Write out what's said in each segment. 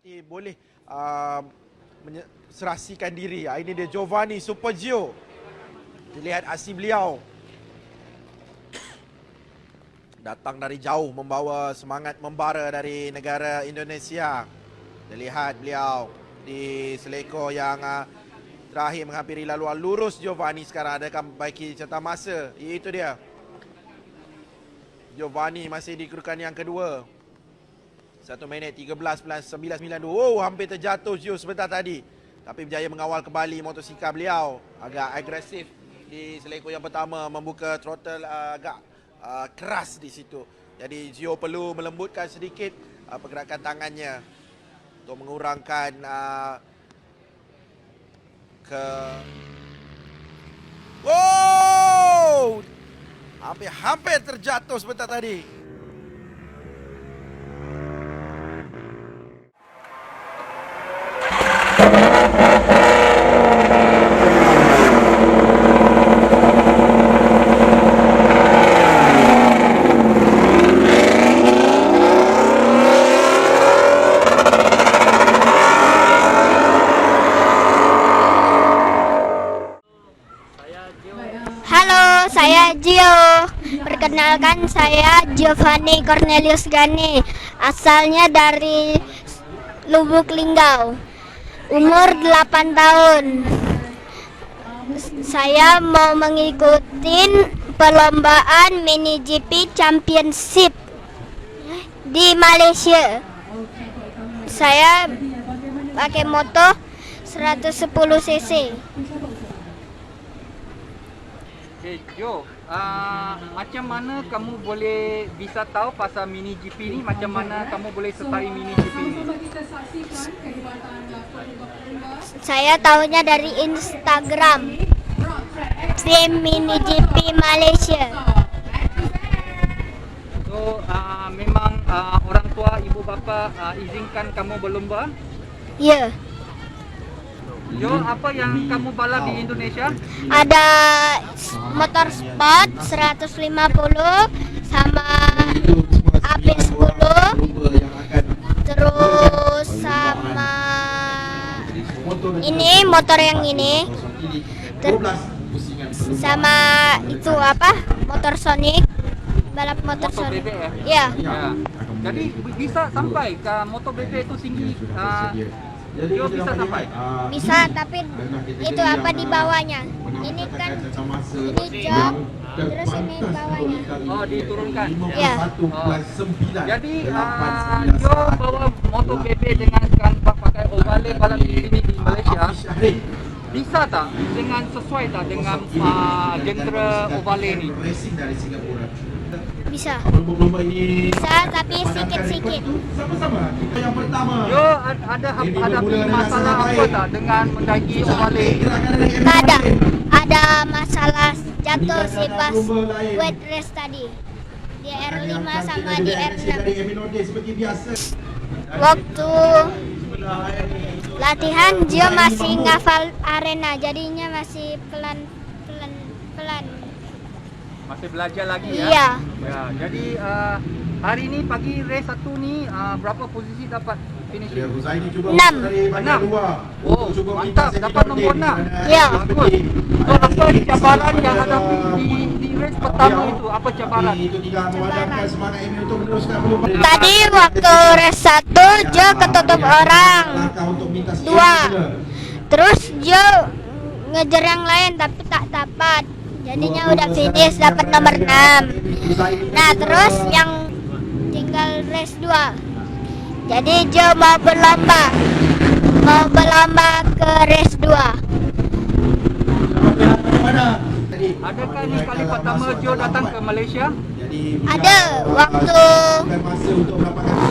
nanti boleh serasikan diri. Ini dia Giovanni Super Gio. Dilihat aksi beliau. Datang dari jauh membawa semangat membara dari negara Indonesia. Dilihat beliau di selekor yang terakhir menghampiri laluan lurus. Giovanni sekarang adakan baiki catatan masa. Itu dia. Giovanni masih di kedudukan yang kedua. 1 minit 13.992. Oh, hampir terjatuh Gio sebentar tadi. Tapi berjaya mengawal kembali motosikal beliau. Agak agresif di selekor yang pertama. Membuka throttle agak keras di situ. Jadi Gio perlu melembutkan sedikit pergerakan tangannya untuk mengurangkan Wow! Hampir terjatuh sebentar tadi. Halo, saya Gio. Perkenalkan, saya Giovanni Cornelius Gani. Asalnya dari Lubuk Linggau. Umur 8 tahun. Saya mau mengikuti perlombaan Mini GP Championship di Malaysia. Saya pakai motor 110 cc. Okay, Jo, macam mana kamu boleh bisa tahu pasal Mini GP ni? Macam mana kamu boleh sertai Mini GP ni? Saya tahunya dari Instagram, tim Mini GP Malaysia. So, memang orang tua, ibu bapa izinkan kamu berlomba? Ya, Jo, apa yang kamu balap di Indonesia? ada motor sport 150 sama AP10, terus sama ini motor yang ini, sama itu apa? Motor Sonic, balap motor Motor Sonic. bebek ya? Ya. Ya. Jadi bisa sampai ke motor bebek itu tinggi. Jo bisa sampai? Bisa, tapi itu apa di bawahnya? Ini kan ini jok, terus ini bawahnya. Oh, diturunkan. Ya. Oh. Jadi Jo bawa motor bebek dengan pakai ovale balap di sini di Malaysia. Bisa tak dengan sesuai tak dengan genre ovale ni? Bisa. Bisa, tapi sikit-sikit. Jo ada hadapi masalah apa tak dengan mendaki ovale? Tak ada. Ada masalah jatuh sih pas wet race tadi. Di R5 sama di R6. Waktu latihan Gio masih ngafal arena, jadinya masih pelan. Masih belajar lagi ya? Iya. Ya, jadi hari ini pagi race 1 ni berapa posisi dapat finish? 6. 6. Oh, mantap, dapat nombor 6. Ya. Bagus. So, apa cabaran yang hadapi di race pertama itu? Apa cabaran? Tadi waktu race 1 Gio ketutup orang 2. Terus Gio ngejar yang lain tapi tak dapat. Jadinya udah finish dapat nomor 6. Nah, terus yang tinggal race 2. Jadi Gio mau berlomba ke race 2. Adakah ini kali pertama Jo datang ke Malaysia? Ada waktu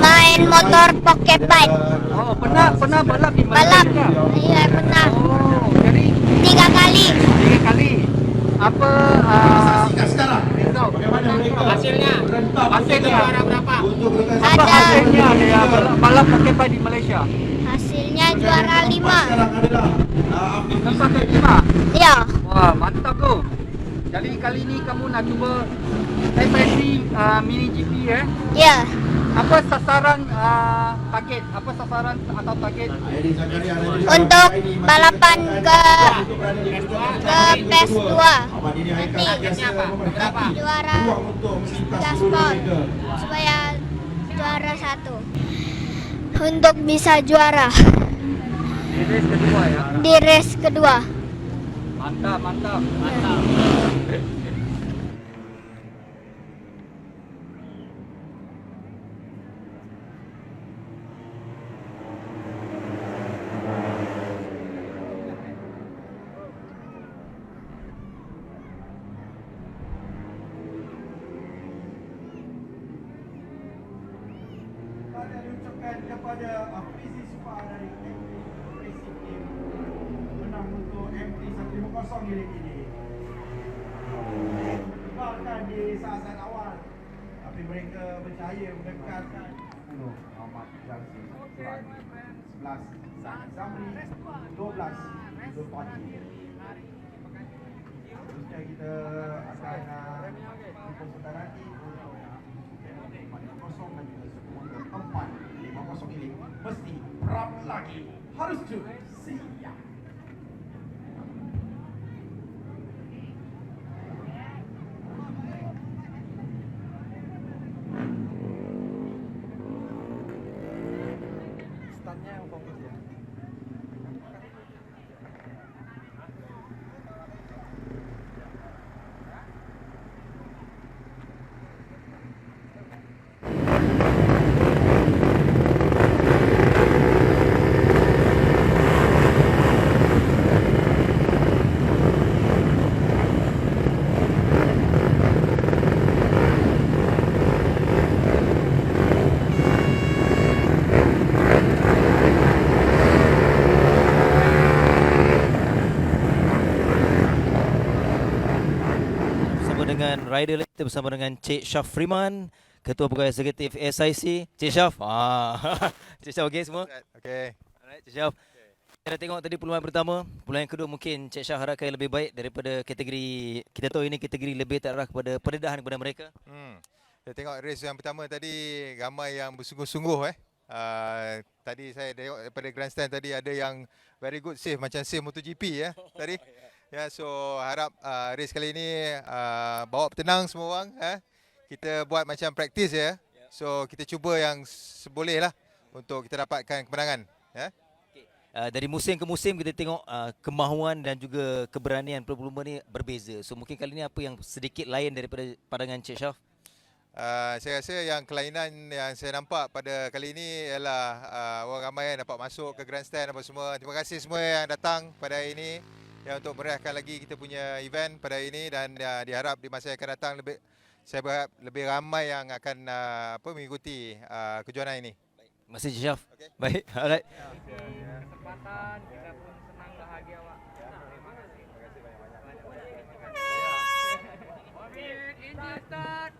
main motor pocket bike. Oh, pernah balap di Malaysia? Balap. Iya, pernah. Oh, jadi 3 kali. 3 kali. Apa hasilnya juara berapa? Apa Ada. hasilnya dia balap pakai bike di Malaysia? Hasilnya juara 5. Tempat ke 5. Iya. Wah, mantap tu. Jadi kali ini kamu nak cuba FSC Mini GP Ya, Apa sasaran target? Apa sasaran atau target? untuk balapan ke PES 2 nanti Berapa? juara gaspol supaya juara 1 untuk bisa juara Di race kedua ya. di race kedua. Mantap. diucapkan kepada Fizi Supa dari MT Racing Team menang untuk MT 150 milik ini. Dibalkan di saat awal, tapi mereka berjaya mendekatkan 10 Ahmad Jansi, 11 Zamri, 12 Yusuf Fadi. Seterusnya kita akan jumpa sebentar nanti untuk 40 dan juga 4-50 ini mesti berapa lagi harus tu siap. Startnya yang fokus ya. Dengan rider kita bersama dengan Cik Syaf Freeman, Ketua Pegawai Eksekutif SIC. Cik Syaf. Cik Syaf okey semua? Okey. Alright, Cik Syaf. Kita tengok tadi peluang pertama, peluang yang kedua mungkin Cik Syaf harapkan lebih baik daripada kategori, kita tahu ini kategori lebih terarah kepada pendedahan kepada mereka. Saya tengok race yang pertama tadi ramai yang bersungguh-sungguh tadi saya tengok daripada grandstand tadi ada yang very good save macam save MotoGP tadi. Ya, so harap race kali ini bawa tenang semua orang. Kita buat macam practice ya. So kita cuba yang seboleh lah untuk kita dapatkan kemenangan. Ya. Dari musim ke musim kita tengok kemahuan dan juga keberanian pelumba ni berbeza. So mungkin kali ni apa yang sedikit lain daripada pandangan Cik Syaf? Saya rasa yang kelainan yang saya nampak pada kali ini ialah orang ramai yang dapat masuk ke grandstand apa semua. Terima kasih semua yang datang pada hari ini untuk meriahkan lagi kita punya event pada hari ini dan diharap di masa yang akan datang saya berharap lebih ramai yang akan mengikuti kejuaraan ini. Terima kasih Cik Syaf. Okay. Baik, alright. Kesempatan kita pun senang bahagia Wak. Terima kasih. Terima kasih banyak-banyak. Engine start.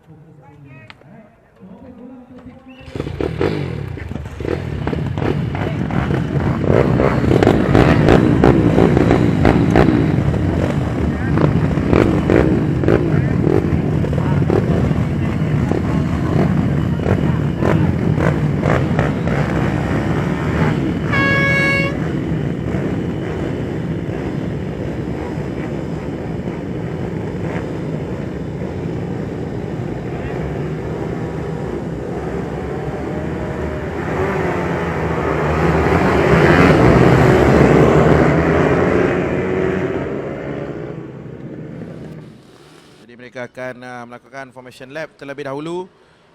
Mereka akan melakukan formation lap terlebih dahulu,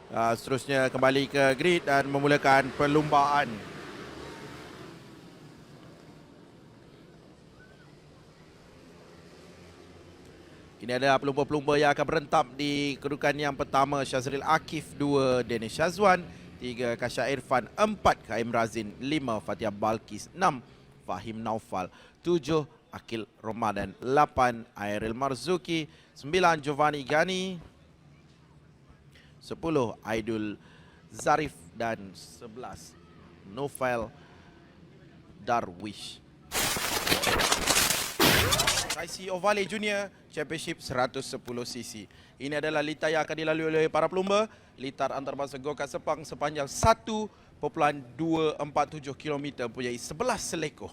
seterusnya kembali ke grid dan memulakan perlumbaan. Ini adalah pelumba-pelumba yang akan berentam di kedudukan yang pertama. Syazril Akif 2, Danish Syazwan 3, Kasha Irfan 4, Kaim Razin 5, Fatia Balkis 6, Fahim Naufal 7, Akil Ramadan 8, Airil Marzuki 9, Giovanni Gani 10, Aidul Zarif dan 11, Novel Darwish. SIC Ovale Junior Championship 110cc. Ini adalah litar yang akan dilalui oleh para pelumba. Litar antarabangsa Go-Kart Sepang sepanjang 1.247 km mempunyai 11 selekoh.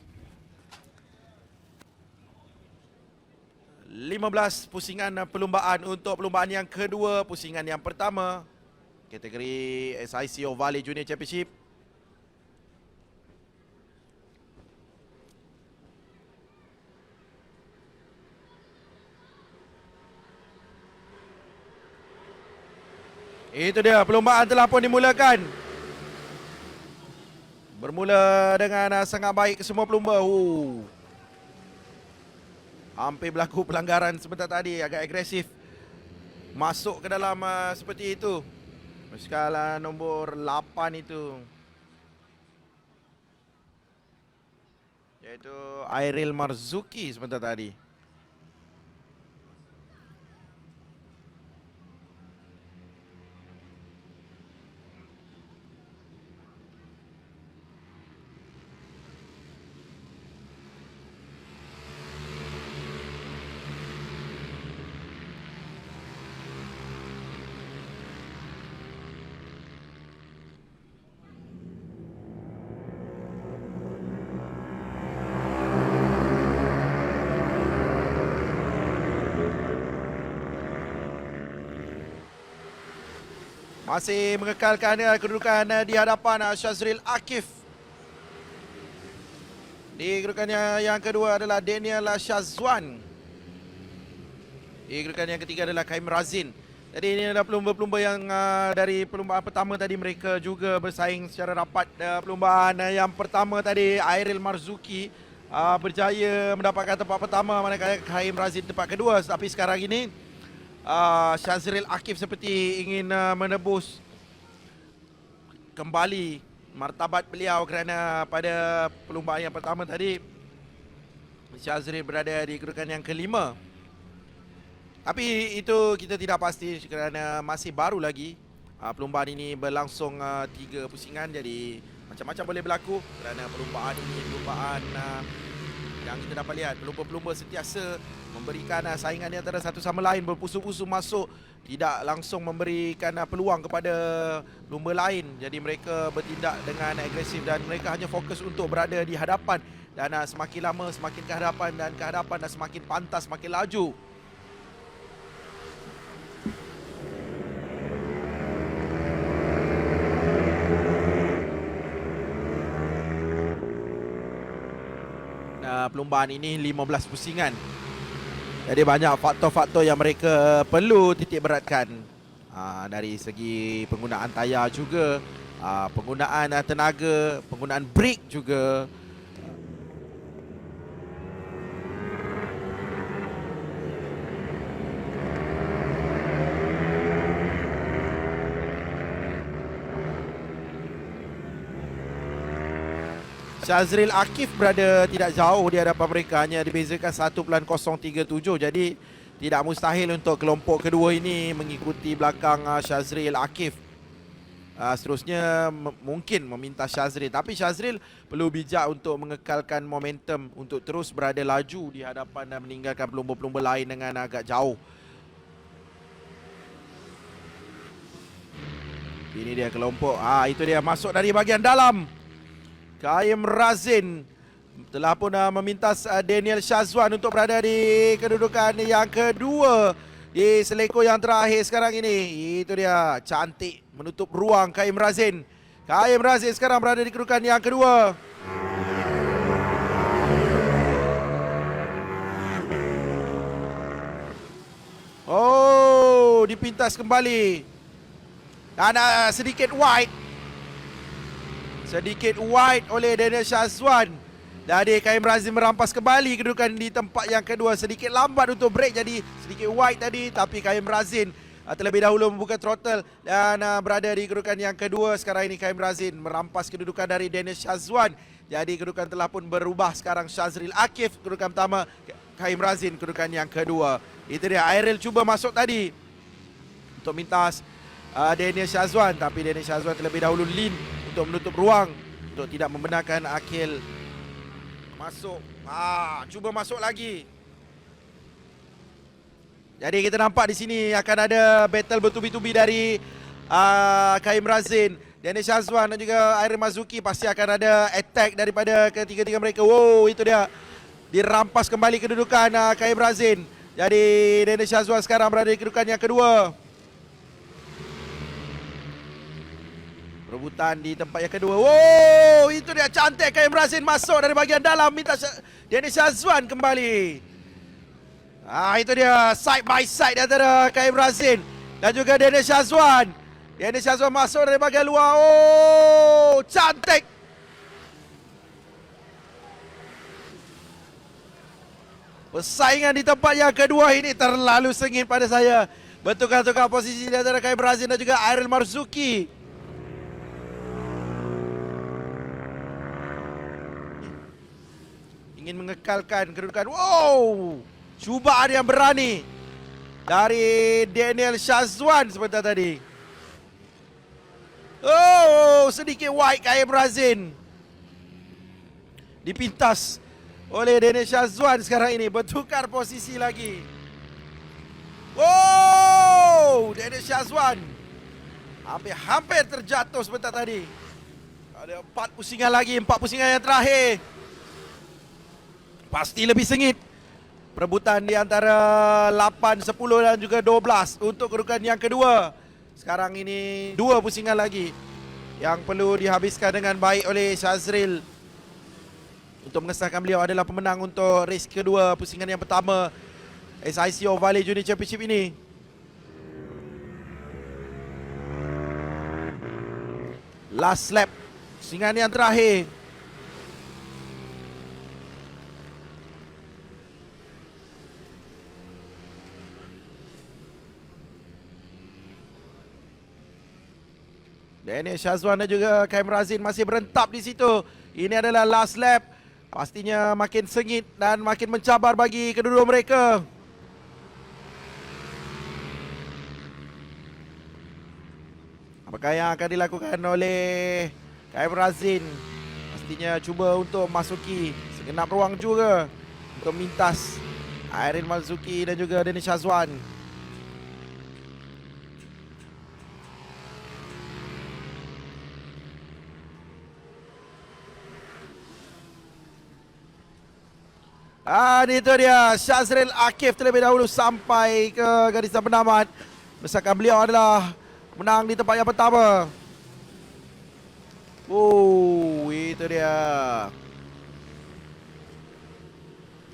15 pusingan perlumbaan untuk perlumbaan yang kedua. Pusingan yang pertama kategori SIC Ovale Junior Championship. Itu dia, perlumbaan telah pun dimulakan. Bermula dengan sangat baik semua pelumba. Hampir berlaku pelanggaran sebentar tadi, agak agresif. Masuk ke dalam seperti itu. Skala nombor 8 itu. Iaitu Airil Marzuki sebentar tadi. Masih mengekalkan kedudukan di hadapan Shazril Akif. Di kedudukannya yang kedua adalah Daniel Shazwan. Di kedudukan yang ketiga adalah Kaim Razin. Jadi ini adalah pelumba-pelumba yang dari perlumbaan pertama tadi mereka juga bersaing secara rapat. Perlumbaan yang pertama tadi Airil Marzuki berjaya mendapatkan tempat pertama, manakala Kaim Razin tempat kedua. Tapi sekarang ini Shazril Akif seperti ingin menebus kembali martabat beliau kerana pada perlumbaan yang pertama tadi Shazril berada di kedudukan yang kelima. Tapi itu kita tidak pasti kerana masih baru lagi. Perlumbaan ini berlangsung 3 pusingan, jadi macam-macam boleh berlaku kerana perlumbaan ini perlumbaan yang kita dapat lihat pelumba-pelumba sentiasa memberikan saingan di antara satu sama lain, berpusu-pusu masuk, tidak langsung memberikan peluang kepada pelumba lain. Jadi mereka bertindak dengan agresif dan mereka hanya fokus untuk berada di hadapan. Dan semakin lama semakin ke hadapan dan semakin pantas, semakin laju. Perlumbaan ini 15 pusingan. Jadi banyak faktor-faktor yang mereka perlu titik beratkan. Dari segi penggunaan tayar juga, penggunaan tenaga, penggunaan brake juga. Shazril Akif berada tidak jauh di hadapan mereka, hanya dibezakan 1.037. Jadi tidak mustahil untuk kelompok kedua ini mengikuti belakang Shazril Akif. Seterusnya mungkin meminta Shazril, tapi Shazril perlu bijak untuk mengekalkan momentum untuk terus berada laju di hadapan dan meninggalkan pelumba-pelumba lain dengan agak jauh. Ini dia kelompok. Itu dia masuk dari bahagian dalam. Kaim Razin telah pun memintas Daniel Shazwan untuk berada di kedudukan yang kedua di seleko yang terakhir sekarang ini. Itu dia, cantik menutup ruang Kaim Razin. Kaim Razin sekarang berada di kedudukan yang kedua. Oh, dipintas kembali. Dan sedikit wide oleh Daniel Shazwan. Jadi Kaim Razin merampas kembali kedudukan di tempat yang kedua. Sedikit lambat untuk break, jadi sedikit wide tadi. Tapi Kaim Razin terlebih dahulu membuka throttle dan berada di kedudukan yang kedua. Sekarang ini Kaim Razin merampas kedudukan dari Daniel Shazwan. Jadi kedudukan telah pun berubah. Sekarang Shazril Akif kedudukan pertama, Kaim Razin kedudukan yang kedua. Itu dia, Airil cuba masuk tadi untuk mintas Daniel Shazwan. Tapi Daniel Shazwan terlebih dahulu lean untuk menutup ruang, untuk tidak membenarkan Akil masuk. Cuba masuk lagi. Jadi kita nampak di sini akan ada battle bertubi-tubi dari Kaim Razin, Daniel Shazwan dan juga Airin Mazuki. Pasti akan ada attack daripada ketiga-tiga mereka. Wow, itu dia. Dirampas kembali kedudukan Kaim Razin. Jadi Daniel Shazwan sekarang berada di kedudukan yang kedua. Perebutan di tempat yang kedua. Wow, itu dia cantik. Kaim Razin masuk dari bahagian dalam, minta Daniel Shazwan kembali. Itu dia side by side antara Kaim Razin dan juga Daniel Shazwan. Daniel Shazwan masuk dari bahagian luar. Oh, cantik. Persaingan di tempat yang kedua ini terlalu sengit pada saya. Bertukar-tukar posisi di antara Kaim Razin dan juga Airin Marzuki. Ingin mengekalkan kedudukan. Wow, cubaan yang berani dari Daniel Shazwan sebentar tadi. Oh, sedikit wide Kaim Razin. Dipintas oleh Daniel Shazwan sekarang ini. Bertukar posisi lagi. Wow, Daniel Shazwan hampir terjatuh sebentar tadi. Ada 4 pusingan lagi, 4 pusingan yang terakhir. Pasti lebih sengit. Perebutan di antara 8, 10 dan juga 12 untuk kedudukan yang kedua. Sekarang ini 2 pusingan lagi yang perlu dihabiskan dengan baik oleh Shazril untuk mengesahkan beliau adalah pemenang untuk race kedua pusingan yang pertama SICO Valley Junior Championship ini. Last lap, pusingan yang terakhir. Daniel Shazwan dan juga Kaim Razin masih berentap di situ. Ini adalah last lap. Pastinya makin sengit dan makin mencabar bagi kedua-dua mereka. Apakah yang akan dilakukan oleh Kaim Razin? Pastinya cuba untuk masuki segenap ruang juga untuk mintas Airin Marzuki dan juga Daniel Shazwan. Itu dia Shazril Akif terlebih dahulu sampai ke garisan penamat. Misalkan beliau adalah menang di tempat yang pertama. Itu dia.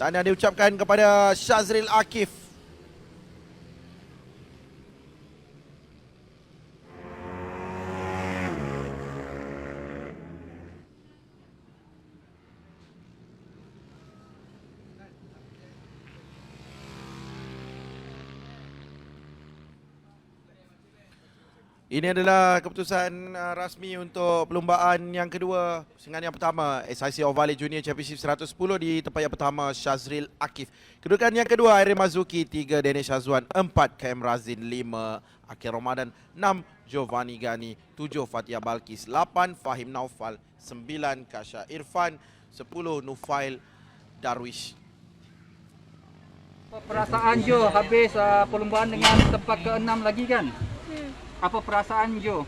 Tahniah diucapkan kepada Shazril Akif. Ini adalah keputusan rasmi untuk perlumbaan yang kedua. Pusingan yang pertama SICO Valley Junior Championship 110 di tempat yang pertama Shazril Akif. Kedudukan yang kedua Airin Mazuki, 3 Daniel Shazwan, 4 Kaim Razin, 5 Akhil Ramadan, 6 Giovanni Gani, 7 Fatia Balkis, 8 Fahim Naufal, 9 Kasha Irfan, 10 Nufail Darwish. Apa perasaan Jo habis perlumbaan dengan tempat ke-6 lagi kan? Apa perasaan Jo?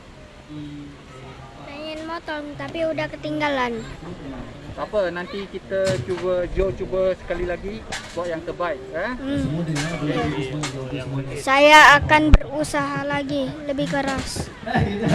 Pengen motong tapi udah ketinggalan. Apa nanti kita cuba sekali lagi buat yang terbaik, Saya akan berusaha lagi lebih keras. Baik.